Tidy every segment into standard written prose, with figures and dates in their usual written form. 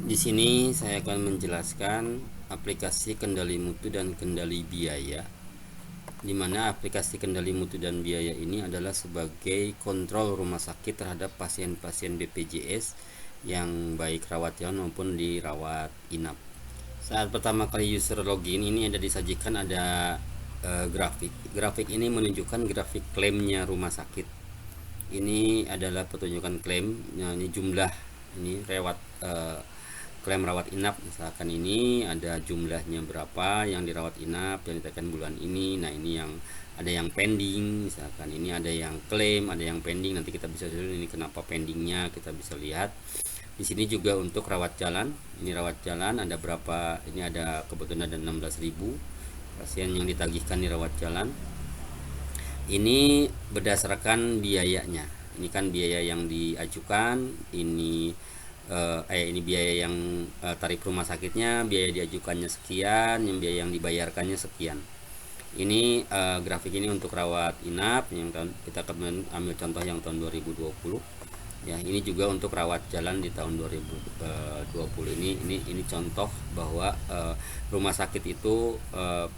Di sini saya akan menjelaskan aplikasi kendali mutu dan kendali biaya, di mana aplikasi kendali mutu dan biaya ini adalah sebagai kontrol rumah sakit terhadap pasien-pasien BPJS yang baik rawat jalan maupun dirawat inap. Saat pertama kali user login, ini ada disajikan ada grafik. Grafik ini menunjukkan grafik klaimnya rumah sakit. Ini adalah pertunjukan klaim. Nah, ini jumlah ini klaim rawat inap, misalkan ini ada jumlahnya berapa yang dirawat inap yang ditekan bulan ini. Nah, ini yang ada yang pending, misalkan ini ada yang klaim, ada yang pending. Nanti kita bisa lihat ini kenapa pendingnya, kita bisa lihat di sini juga untuk rawat jalan. Ini rawat jalan ada berapa, ini ada kebetulan ada 16.000 pasien yang ditagihkan di rawat jalan. Ini berdasarkan biayanya. Ini kan biaya yang diajukan, ini biaya yang tarif rumah sakitnya, biaya diajukannya sekian, yang biaya yang dibayarkannya sekian. Ini grafik ini untuk rawat inap yang kita akan ambil contoh yang tahun 2020. Ya, ini juga untuk rawat jalan di tahun 2020. Ini contoh bahwa rumah sakit itu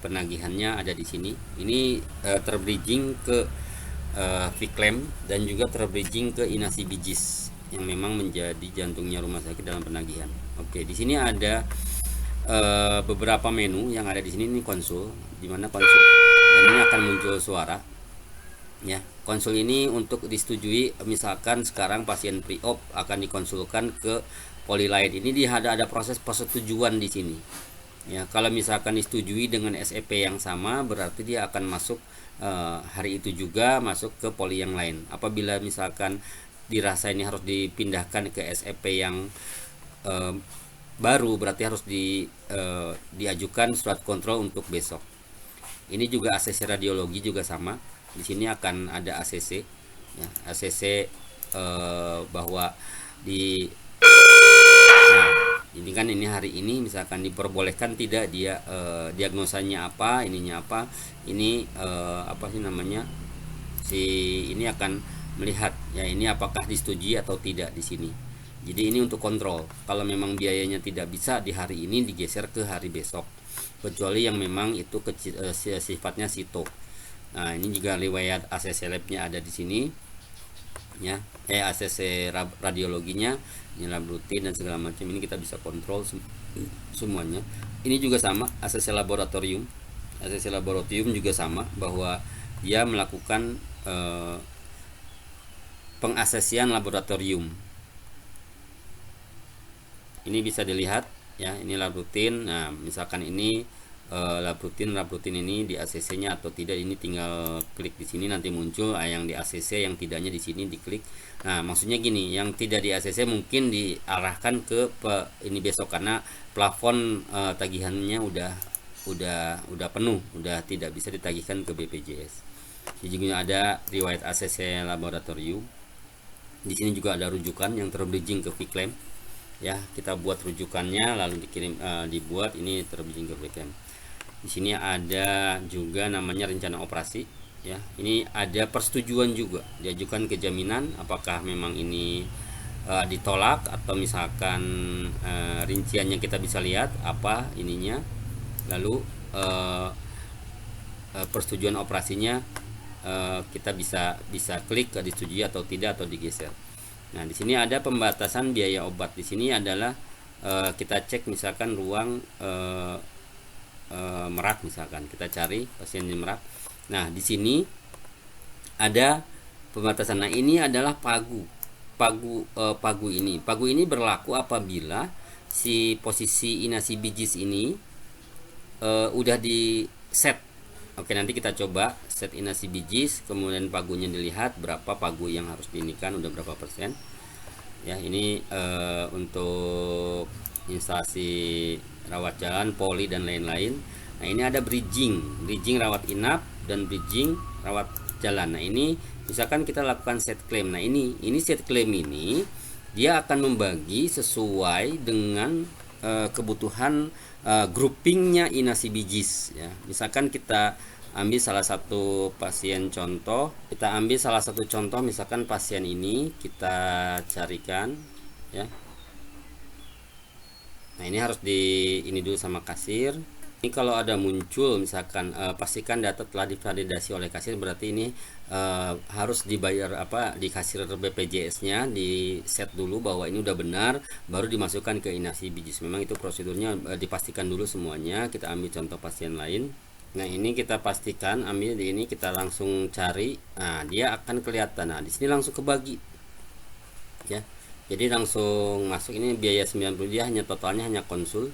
penagihannya ada di sini. Ini terbridging ke Viclaim dan juga terbridging ke Inasi Bijis yang memang menjadi jantungnya rumah sakit dalam penagihan. Oke, di sini ada beberapa menu yang ada di sini. Ini konsul, di mana konsul dan ini akan muncul suara. Ya, konsul ini untuk disetujui, misalkan sekarang pasien pre-op akan dikonsulkan ke poli lain. Ini ada proses persetujuan di sini. Ya, kalau misalkan disetujui dengan SEP yang sama, berarti dia akan masuk hari itu juga masuk ke poli yang lain. Apabila misalkan dirasa ini harus dipindahkan ke SEP yang baru, berarti harus diajukan surat kontrol untuk besok. Ini juga ACC radiologi juga sama. Di sini akan ada ACC, ya, ACC bahwa di ini kan ini hari ini misalkan diperbolehkan tidak dia diagnosanya apa, ininya apa, ini apa sih namanya, si ini akan melihat ya ini apakah disetujui atau tidak di sini. Jadi ini untuk kontrol. Kalau memang biayanya tidak bisa di hari ini, digeser ke hari besok, kecuali yang memang itu sifatnya sito. Nah, ini juga riwayat ACC labnya ada di sini, ya, ACC radiologinya, ini lab rutin dan segala macam. Ini kita bisa kontrol semuanya. Ini juga sama ACC laboratorium. ACC laboratorium juga sama bahwa dia melakukan pengasesian laboratorium. Ini bisa dilihat ya, ini lab rutin. Nah, misalkan ini lab rutin ini di ACC-nya atau tidak, ini tinggal klik di sini nanti muncul yang di ACC, yang tidaknya di sini diklik. Nah, maksudnya gini, yang tidak di ACC mungkin diarahkan ke ini besok karena plafon tagihannya udah penuh, udah tidak bisa ditagihkan ke BPJS. Jadi juga ada riwayat ACC laboratorium. Di sini juga ada rujukan yang terbridging ke Viclaim. Ya, kita buat rujukannya lalu dikirim dibuat ini terbridging ke Viclaim. Di sini ada juga namanya rencana operasi, ya. Ini ada persetujuan juga, diajukan ke jaminan apakah memang ini ditolak atau misalkan rinciannya kita bisa lihat apa ininya. Lalu persetujuan operasinya kita bisa klik disetujui atau tidak atau digeser. Nah, di sini ada pembatasan biaya obat. Di sini adalah kita cek misalkan ruang Merak, misalkan kita cari pasien di Merak. Nah, di sini ada pembatasan. Nah, ini adalah pagu ini berlaku apabila si posisi Inasi Bijis ini udah di set. Oke, nanti kita coba set Inasi Bijis, kemudian pagunya dilihat berapa pagu yang harus diinikan, udah berapa persen. Ya, ini untuk instalasi rawat jalan, poli dan lain-lain. Nah, ini ada bridging rawat inap dan bridging rawat jalan. Nah, ini misalkan kita lakukan set claim. Nah, ini set claim ini dia akan membagi sesuai dengan kebutuhan groupingnya Inasi Bijis, ya. Misalkan kita ambil salah satu pasien contoh, misalkan pasien ini kita carikan, ya. ini harus ini dulu sama kasir. Ini kalau ada muncul misalkan pastikan data telah divalidasi oleh kasir, berarti ini harus dibayar di kasir BPJS-nya di set dulu bahwa ini udah benar, baru dimasukkan ke Inasi Bijis. Memang itu prosedurnya, dipastikan dulu semuanya. Kita ambil contoh pasien lain. Nah, ini kita pastikan, ambil di ini, kita langsung cari. Nah, dia akan kelihatan. Nah, di sini langsung kebagi. Ya. Jadi langsung masuk. Ini biaya 90, dia hanya totalnya hanya konsul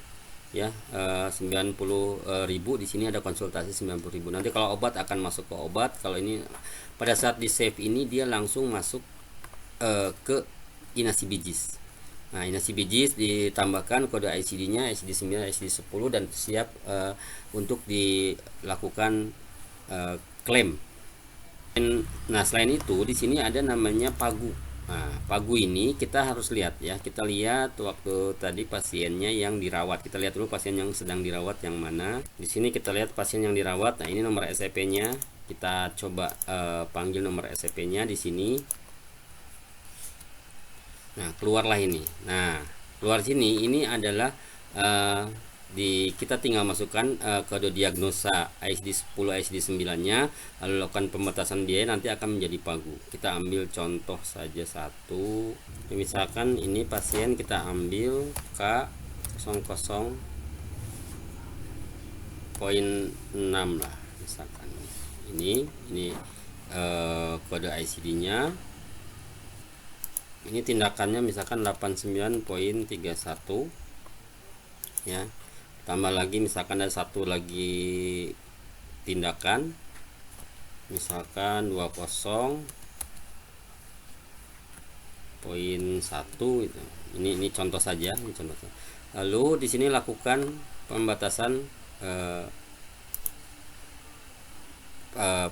ya, 90.000. Di sini ada konsultasi 90.000. Nanti kalau obat akan masuk ke obat. Kalau ini pada saat di save ini dia langsung masuk ke Inasi Bijis. Nah, Inasi Bijis ditambahkan kode ICD-nya ICD 9, ICD 10 dan siap untuk dilakukan klaim. Nah, selain itu di sini ada namanya pagu. Nah, pagu ini kita harus lihat ya. Kita lihat waktu tadi pasiennya yang dirawat. Kita lihat dulu pasien yang sedang dirawat yang mana. Di sini kita lihat pasien yang dirawat. Nah, ini nomor SEP-nya. Kita coba panggil nomor SEP-nya di sini. Nah, keluarlah ini. Nah, keluar sini ini adalah kita tinggal masukkan kode diagnosa ICD 10, ICD 9-nya, lalu lakukan pembatasan biaya, nanti akan menjadi pagu. Kita ambil contoh saja satu. Misalkan ini pasien kita ambil K00.6 lah misalkan. Ini kode ICD-nya. Ini tindakannya misalkan 89.31 ya. Tambah lagi misalkan ada satu lagi tindakan misalkan 20.1 gitu. Ini contoh saja, ini contoh. Lalu di sini lakukan pembatasan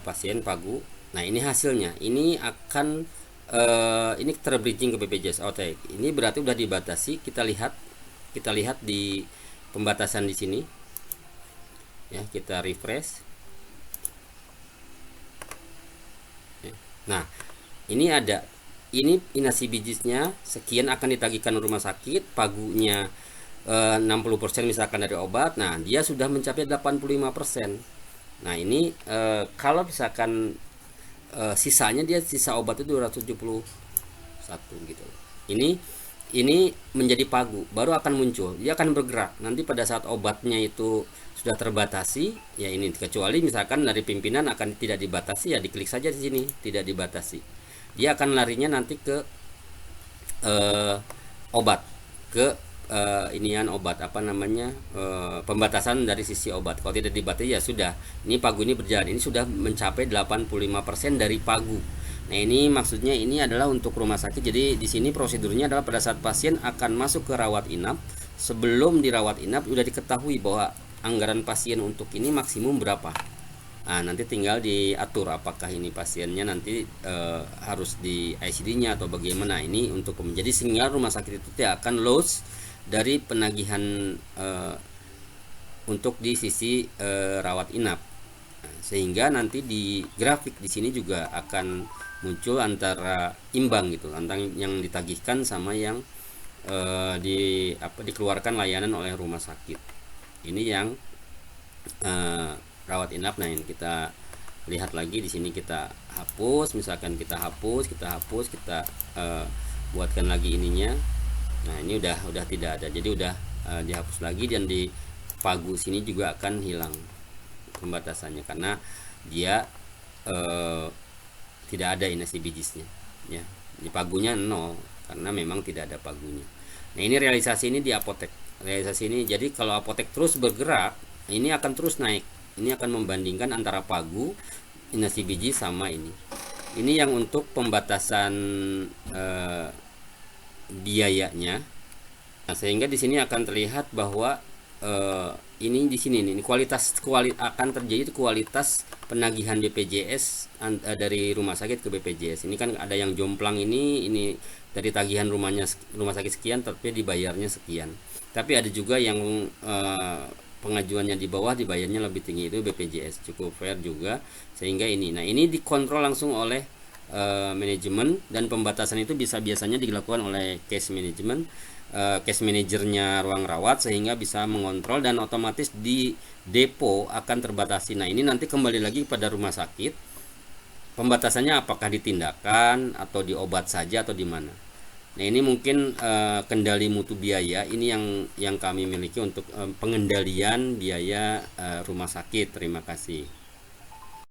pasien pagu. Nah, ini hasilnya. Ini akan ini terbridging ke BPJS. Oke, ini berarti udah dibatasi. Kita lihat di pembatasan di sini ya, kita refresh ya. Nah, ini ada Inasi Bijisnya sekian akan ditagihkan rumah sakit, pagunya 60% misalkan dari obat. Nah, dia sudah mencapai 85%. Nah, ini kalau misalkan sisanya dia sisa obat itu 271 gitu. Ini menjadi pagu, baru akan muncul, dia akan bergerak. Nanti pada saat obatnya itu sudah terbatasi, ya ini kecuali misalkan dari pimpinan akan tidak dibatasi, ya diklik saja di sini, tidak dibatasi. Dia akan larinya nanti ke obat, ke obat pembatasan dari sisi obat. Kalau tidak dibatasi ya sudah, ini pagu ini berjalan, ini sudah mencapai 85% dari pagu. Nah, ini maksudnya ini adalah untuk rumah sakit. Jadi di sini prosedurnya adalah pada saat pasien akan masuk ke rawat inap, sebelum dirawat inap sudah diketahui bahwa anggaran pasien untuk ini maksimum berapa. Nah, nanti tinggal diatur apakah ini pasiennya nanti harus di ICD-nya atau bagaimana. Ini untuk menjadi sehingga rumah sakit itu tidak akan loss dari penagihan untuk di sisi rawat inap. Nah, sehingga nanti di grafik di sini juga akan muncul antara imbang gitu, antara yang ditagihkan sama yang dikeluarkan layanan oleh rumah sakit. Ini yang rawat inap. Nah, ini kita lihat lagi di sini, kita hapus, misalkan kita hapus, kita buatkan lagi ininya. Nah, ini udah tidak ada, jadi udah dihapus lagi, dan di pagu sini juga akan hilang pembatasannya karena dia tidak ada Inasi Bijisnya ya. Di pagunya 0 karena memang tidak ada pagunya. Nah, ini realisasi ini di apotek. Realisasi ini, jadi kalau apotek terus bergerak, ini akan terus naik. Ini akan membandingkan antara pagu, Inasi Bijis sama ini. Ini yang untuk pembatasan biayanya. Nah, sehingga di sini akan terlihat bahwa ini di sini nih akan terjadi kualitas penagihan BPJS dari rumah sakit ke BPJS. Ini kan ada yang jomplang, ini dari tagihan rumah sakit sekian tapi dibayarnya sekian. Tapi ada juga yang pengajuannya di bawah dibayarnya lebih tinggi, itu BPJS, cukup fair juga. Sehingga ini dikontrol langsung oleh manajemen, dan pembatasan itu biasanya dilakukan oleh case management case manajernya ruang rawat, sehingga bisa mengontrol dan otomatis di depo akan terbatasi. Nah, ini nanti kembali lagi pada rumah sakit, pembatasannya apakah di tindakan atau di obat saja atau di mana. Nah, ini mungkin kendali mutu biaya ini yang kami miliki untuk pengendalian biaya rumah sakit. Terima kasih.